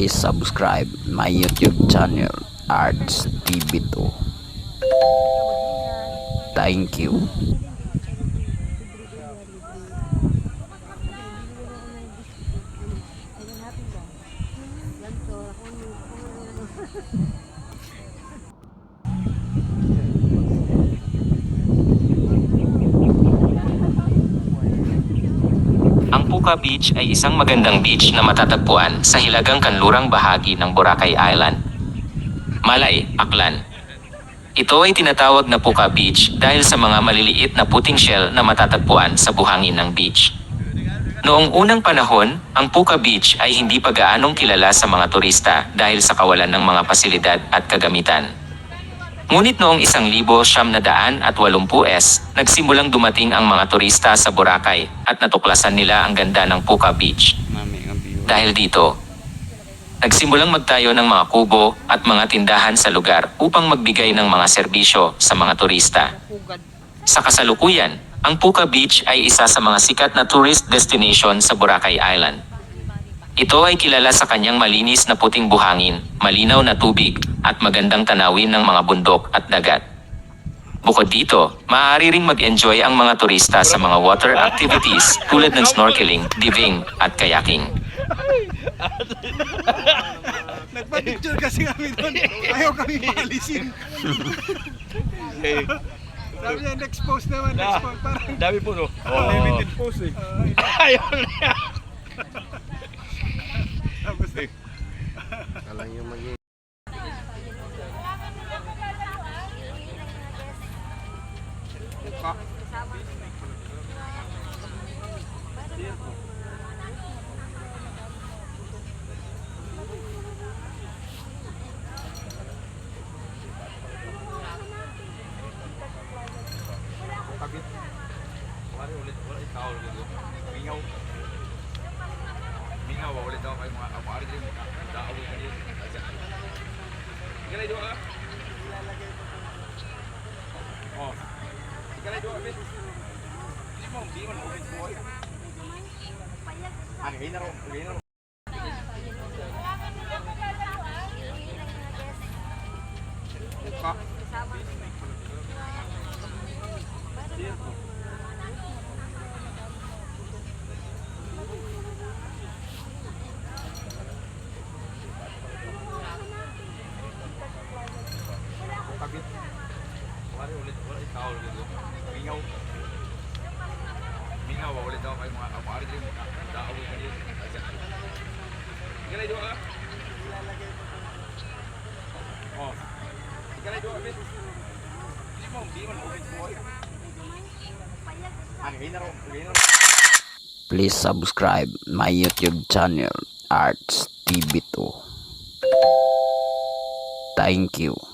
Please subscribe my YouTube channel Arts TV2. Thank you. Ang Puka Beach ay isang magandang beach na matatagpuan sa hilagang kanlurang bahagi ng Boracay Island, Malay, Aklan. Ito ay tinatawag na Puka Beach dahil sa mga maliliit na puting shell na matatagpuan sa buhangin ng beach. Noong unang panahon, ang Puka Beach ay hindi pa gaanong kilala sa mga turista dahil sa kawalan ng mga pasilidad at kagamitan. Ngunit noong 1980s, nagsimulang dumating ang mga turista sa Boracay at natuklasan nila ang ganda ng Puka Beach. Dahil dito, nagsimulang magtayo ng mga kubo at mga tindahan sa lugar upang magbigay ng mga serbisyo sa mga turista. Sa kasalukuyan, ang Puka Beach ay isa sa mga sikat na tourist destination sa Boracay Island. Ito ay kilala sa kanyang malinis na puting buhangin, malinaw na tubig, at magandang tanawin ng mga bundok at dagat. Bukod dito, maaari ring mag-enjoy ang mga turista sa mga water activities tulad ng snorkeling, diving, at kayaking. Nagpa-picture kasi kami doon. Ayaw kami paalisin. Sabi niya, next post naman, next post. Parang Dami po, no? limited post eh. Ayaw na. Tapos eh. Mingaw, ulit ako kayo mga ari din. Daawin kayo. Ikalay doon ka? Oh. Ikalay doon ka, Hindi mo, hindi mo na-open po. Ano, ngayon na rin. Ngayon na rin. Mingaw, ulit ako kayo mga ari din. Daawin kayo. Ikalay doon ka? Oh. Ikalay doon ka, Hindi mo, hindi mo na-open po. Ano, ngayon na rin. Ngayon na rin. Please subscribe my YouTube channel Arts TV2. Thank you.